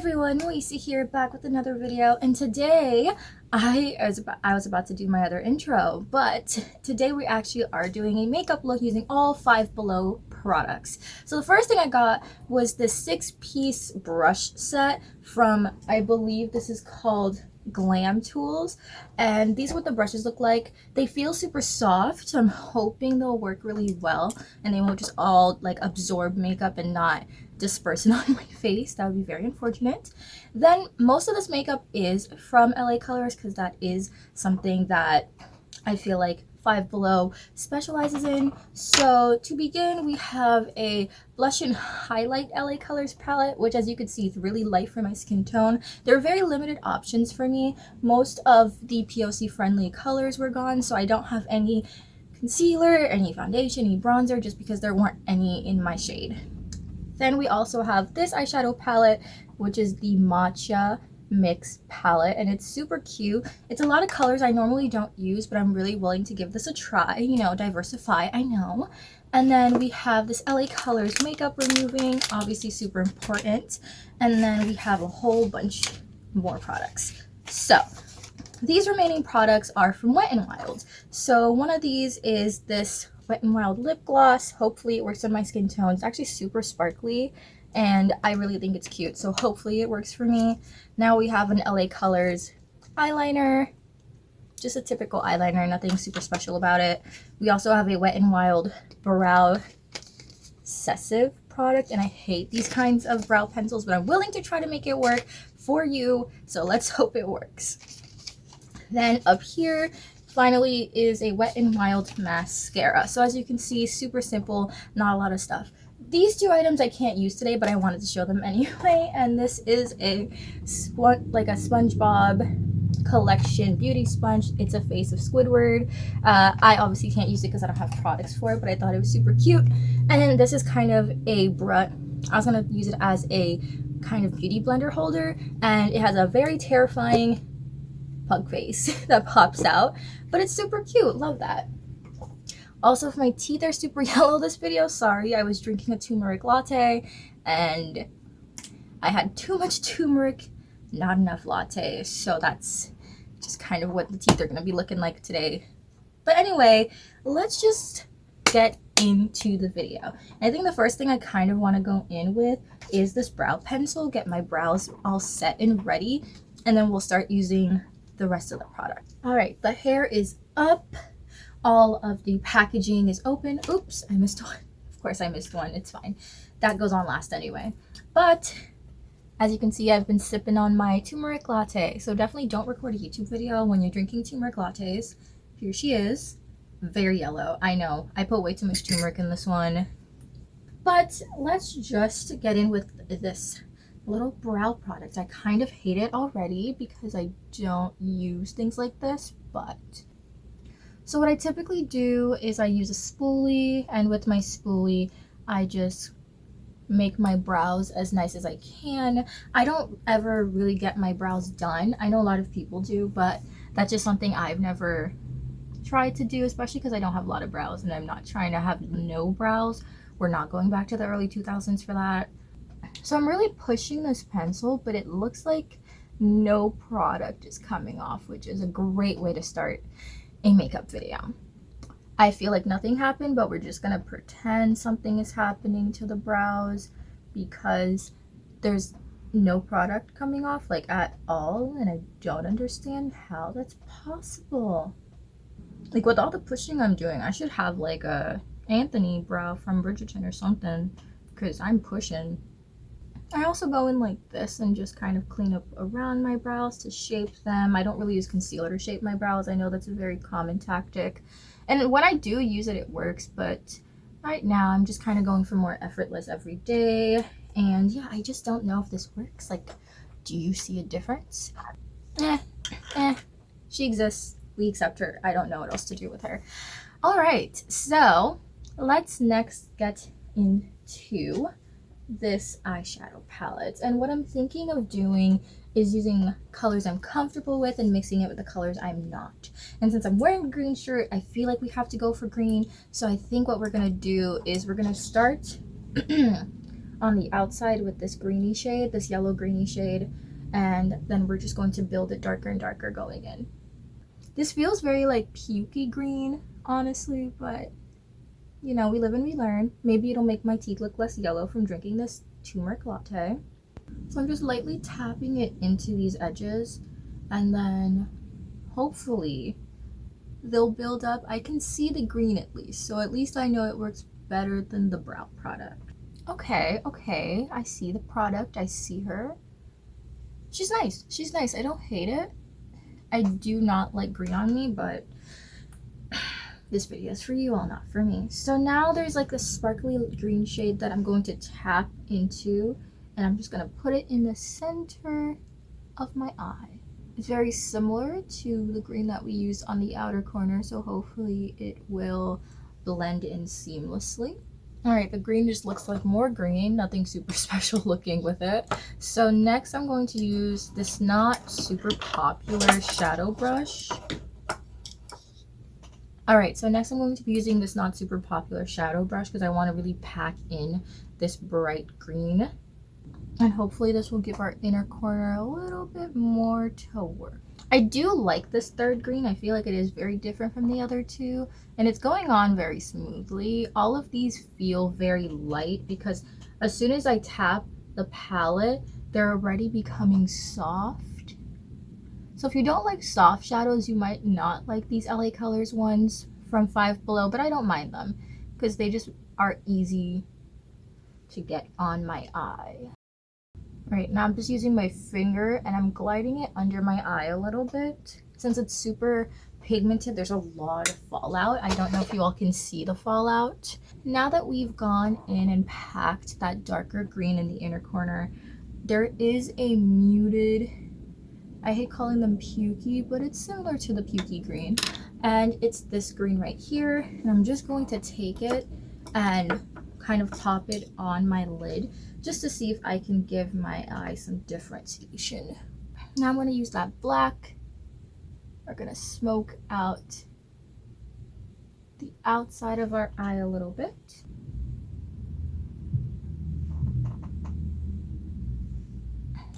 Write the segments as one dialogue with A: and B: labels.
A: everyone, Luisa here, back with another video, and today I was about to do my other intro, but today we actually are doing a makeup look using all Five Below products. So the first thing I got was this 6-piece brush set from, I believe this is called Glam Tools, and these are what the brushes look like. They feel super soft, so I'm hoping they'll work really well and they won't just all like absorb makeup and not disperse it on my face. That would be very unfortunate. Then most of this makeup is from LA Colors because that is something that I feel like Five Below specializes in. So to begin, we have a blush and highlight LA Colors palette, which as you can see is really light for my skin tone. There are very limited options for me. Most of the POC friendly colors were gone, so I don't have any concealer, any foundation, any bronzer, just because there weren't any in my shade. Then we also have this eyeshadow palette, which is the Matcha Mix palette, and it's super cute. It's a lot of colors I normally don't use, but I'm really willing to give this a try, you know, diversify, I know. And then we have this LA Colors makeup removing, obviously super important. And then we have a whole bunch more products. So these remaining products are from Wet n Wild. So one of these is this Wet n Wild lip gloss. Hopefully it works on my skin tone. It's actually super sparkly and I really think it's cute, so hopefully it works for me. Now we have an LA Colors eyeliner, just a typical eyeliner, nothing super special about it. We also have a Wet n Wild brow obsessive product, and I hate these kinds of brow pencils, but I'm willing to try to make it work for you, so let's hope it works. Then up here finally is a Wet n Wild mascara. So as you can see, super simple, not a lot of stuff. These two items I can't use today, but I wanted to show them anyway. And this is a SpongeBob collection beauty sponge. It's a face of Squidward. I obviously can't use it because I don't have products for it, but I thought it was super cute. And then this is kind of a brush. I was gonna use it as a kind of beauty blender holder, and it has a very terrifying pug face that pops out, but it's super cute. Love that. Also, if my teeth are super yellow this video, sorry, I was drinking a turmeric latte and I had too much turmeric, not enough latte, so that's just kind of what the teeth are going to be looking like today. But anyway, let's just get into the video. I think the first thing I kind of want to go in with is this brow pencil, get my brows all set and ready, and then we'll start using the rest of the product. All right, the hair is up. All of the packaging is open. Oops, I missed one. Of course I missed one. It's fine. That goes on last anyway. But as you can see, I've been sipping on my turmeric latte. So definitely don't record a YouTube video when you're drinking turmeric lattes. Here she is. Very yellow. I know. I put way too much turmeric in this one. But let's just get in with this little brow product. I kind of hate it already because I don't use things like this, but so what I typically do is I use a spoolie, and with my spoolie I just make my brows as nice as I can. I don't ever really get my brows done. I know a lot of people do, but that's just something I've never tried to do, especially because I don't have a lot of brows and I'm not trying to have no brows. We're not going back to the early 2000s for that. So I'm really pushing this pencil, but it looks like no product is coming off, which is a great way to start a makeup video. I feel like nothing happened, but we're just gonna pretend something is happening to the brows because there's no product coming off like at all, and I don't understand how that's possible. Like with all the pushing I'm doing, I should have like a Anthony brow from Bridgerton or something because I'm pushing. I also go in like this and just kind of clean up around my brows to shape them. I don't really use concealer to shape my brows. I know that's a very common tactic. And when I do use it, it works. But right now, I'm just kind of going for more effortless every day. And yeah, I just don't know if this works. Like, do you see a difference? She exists. We accept her. I don't know what else to do with her. All right, so let's next get into this eyeshadow palette, and what I'm thinking of doing is using colors I'm comfortable with and mixing it with the colors I'm not. And since I'm wearing a green shirt, I feel like we have to go for green, so I think what we're gonna do is we're gonna start on the outside with this greeny shade, this yellow greeny shade, and then we're just going to build it darker and darker going in. This feels very like pukey green, honestly, but you know, we live and we learn. Maybe it'll make my teeth look less yellow from drinking this turmeric latte. So I'm just lightly tapping it into these edges, and then hopefully they'll build up. I can see the green at least, so at least I know it works better than the brow product. Okay, I see the product. I see her. She's nice. I don't hate it. I do not like green on me, but this video is for you all, not for me. So now there's like this sparkly green shade that I'm going to tap into, and I'm just gonna put it in the center of my eye. It's very similar to the green that we used on the outer corner, so hopefully it will blend in seamlessly. All right, the green just looks like more green, nothing super special looking with it. So next I'm going to use this not super popular shadow brush. All right, so next I'm going to be using this not super popular shadow brush because I want to really pack in this bright green. And hopefully this will give our inner corner a little bit more to work. I do like this third green. I feel like it is very different from the other two, and it's going on very smoothly. All of these feel very light because as soon as I tap the palette, they're already becoming soft. So if you don't like soft shadows, you might not like these LA Colors ones from Five Below, but I don't mind them because they just are easy to get on my eye. Right, now I'm just using my finger and I'm gliding it under my eye a little bit. Since it's super pigmented, there's a lot of fallout. I don't know if you all can see the fallout. Now that we've gone in and packed that darker green in the inner corner, there is a muted, I hate calling them pukey, but it's similar to the pukey green. And it's this green right here. And I'm just going to take it and kind of top it on my lid just to see if I can give my eye some differentiation. Now I'm going to use that black. We're going to smoke out the outside of our eye a little bit.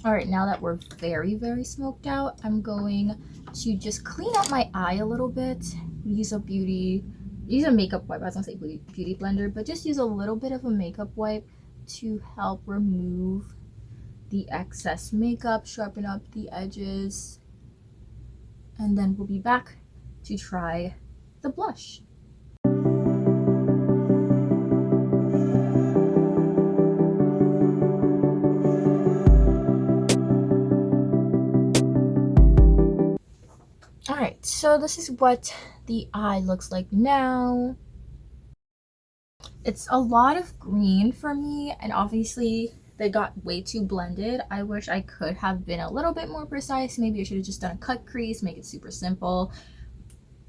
A: All right, now that we're very, very smoked out, I'm going to just clean up my eye a little bit. Use a makeup wipe. I was gonna say beauty blender, but just use a little bit of a makeup wipe to help remove the excess makeup, sharpen up the edges, and then we'll be back to try the blush. All right, so this is what the eye looks like now. It's a lot of green for me, and obviously they got way too blended. I wish I could have been a little bit more precise. Maybe I should have just done a cut crease, make it super simple.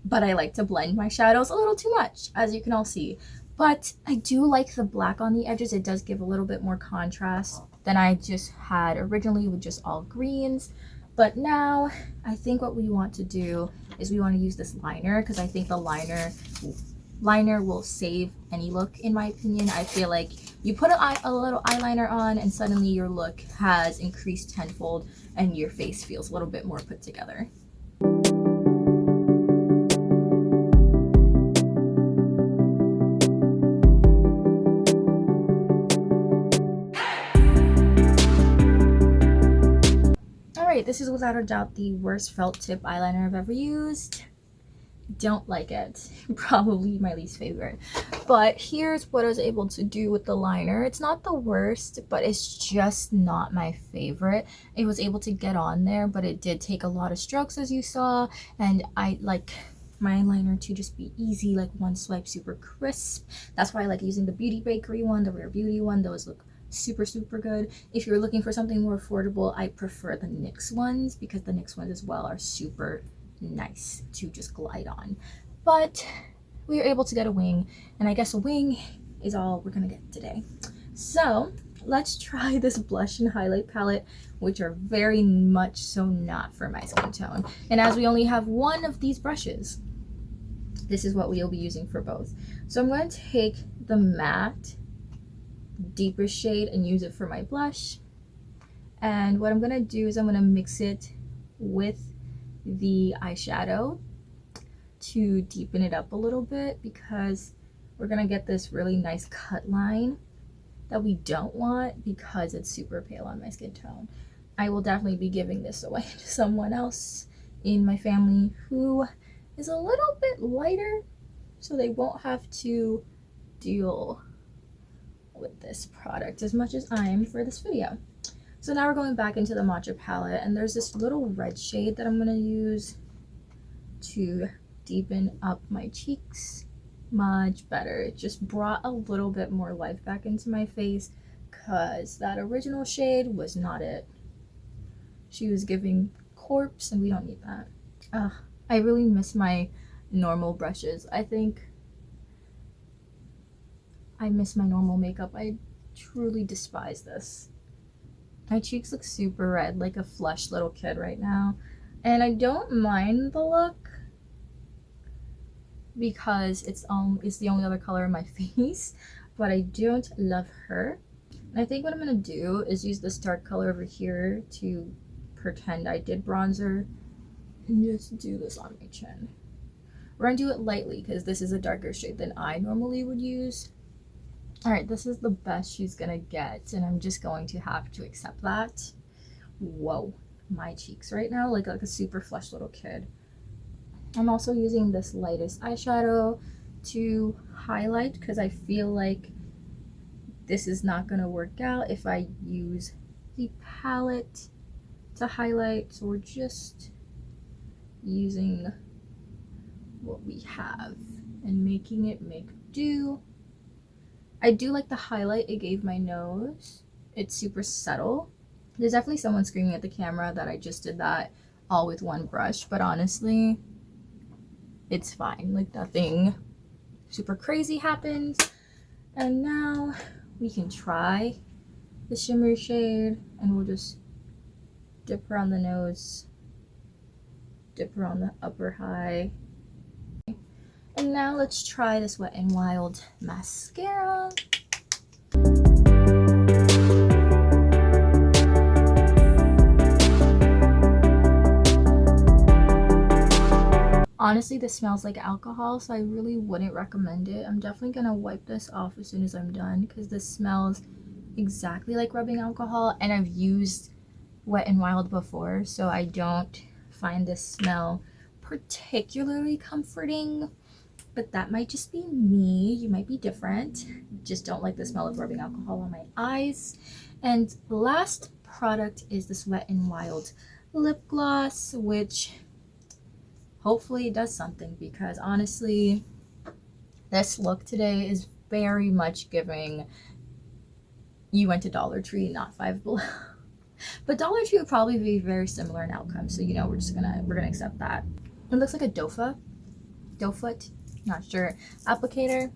A: But I like to blend my shadows a little too much, as you can all see. But I do like the black on the edges. It does give a little bit more contrast than I just had originally with just all greens. But now I think what we want to do is we want to use this liner, because I think the liner will save any look, in my opinion. I feel like you put a little eyeliner on and suddenly your look has increased tenfold and your face feels a little bit more put together. Alright, this is without a doubt the worst felt tip eyeliner I've ever used. Don't like it. Probably my least favorite. But here's what I was able to do with the liner. It's not the worst, but it's just not my favorite. It was able to get on there, but it did take a lot of strokes, as you saw, and I like my eyeliner to just be easy, like one swipe, super crisp. That's why I like using the Beauty Bakery one, the Rare Beauty one. Those look super good. If you're looking for something more affordable, I prefer the NYX ones, because the NYX ones as well are super nice to just glide on. But we were able to get a wing, and I guess a wing is all we're gonna get today. So let's try this blush and highlight palette, which are very much so not for my skin tone. And as we only have one of these brushes, this is what we'll be using for both. So I'm going to take the matte deeper shade and use it for my blush. And what I'm gonna do is I'm gonna mix it with the eyeshadow to deepen it up a little bit, because we're gonna get this really nice cut line that we don't want because it's super pale on my skin tone. I will definitely be giving this away to someone else in my family who is a little bit lighter, so they won't have to deal with this product as much as I am for this video. So now we're going back into the matcha palette, and there's this little red shade that I'm gonna use to deepen up my cheeks much better. It just brought a little bit more life back into my face, because that original shade was not it. She was giving corpse, and we don't need that. I really miss my normal brushes. I think I miss my normal makeup. I truly despise this. My cheeks look super red, like a flushed little kid right now. And I don't mind the look because it's the only other color in my face, but I don't love her. And I think what I'm gonna do is use this dark color over here to pretend I did bronzer and just do this on my chin. We're gonna do it lightly because this is a darker shade than I normally would use. All right, this is the best she's gonna get, and I'm just going to have to accept that. Whoa, my cheeks right now like a super flushed little kid. I'm also using this lightest eyeshadow to highlight, because I feel like this is not gonna work out if I use the palette to highlight. So we're just using what we have and making it make do. I do like the highlight it gave my nose. It's super subtle. There's definitely someone screaming at the camera that I just did that all with one brush, but honestly, it's fine. Like, nothing super crazy happened. And now we can try the shimmer shade, and we'll just dip her on the nose, dip her on the upper high. And now let's try this Wet n Wild mascara. Honestly, this smells like alcohol, so I really wouldn't recommend it. I'm definitely gonna wipe this off as soon as I'm done, because this smells exactly like rubbing alcohol, and I've used Wet n Wild before, so I don't find this smell particularly comforting. But that might just be me. You might be different. Just don't like the smell of rubbing alcohol on my eyes. And the last product is this Wet n Wild lip gloss, which hopefully does something, because honestly, this look today is very much giving you went to Dollar Tree, not Five Below. But Dollar Tree would probably be very similar in outcome, so you know, we're gonna accept that. It looks like a doe foot, not sure, applicator.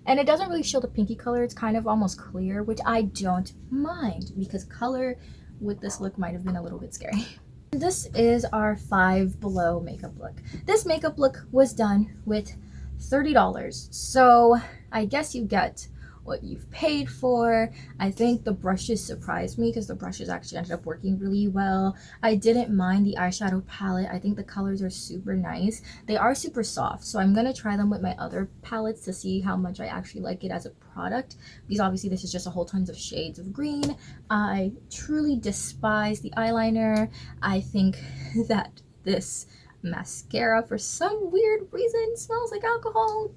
A: And it doesn't really show the pinky color. It's kind of almost clear, which I don't mind, because color with this look might have been a little bit scary. This is our Five Below makeup look. This makeup look was done with $30, so I guess you get what you've paid for. I think the brushes surprised me, because the brushes actually ended up working really well. I didn't mind the eyeshadow palette. I think the colors are super nice. They are super soft, so I'm gonna try them with my other palettes to see how much I actually like it as a product, because obviously this is just a whole tons of shades of green. I truly despise the eyeliner. I think that this mascara, for some weird reason, smells like alcohol,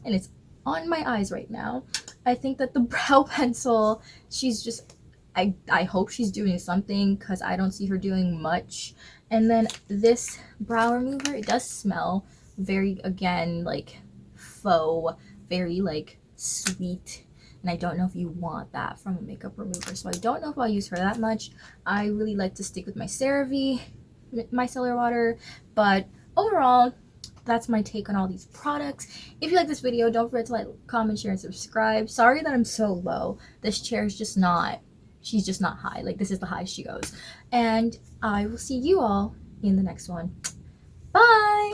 A: and it's on my eyes right now. I think that the brow pencil, she's just, I hope she's doing something, because I don't see her doing much. And then this brow remover, it does smell very, again, like faux, very like sweet, and I don't know if you want that from a makeup remover, so I don't know if I'll use her that much. I really like to stick with my CeraVe micellar water, but overall, that's my take on all these products. If you like this video, don't forget to like, comment, share, and subscribe. Sorry that I'm so low. This chair is just not, she's just not high. Like, this is the highest she goes. And I will see you all in the next one. Bye!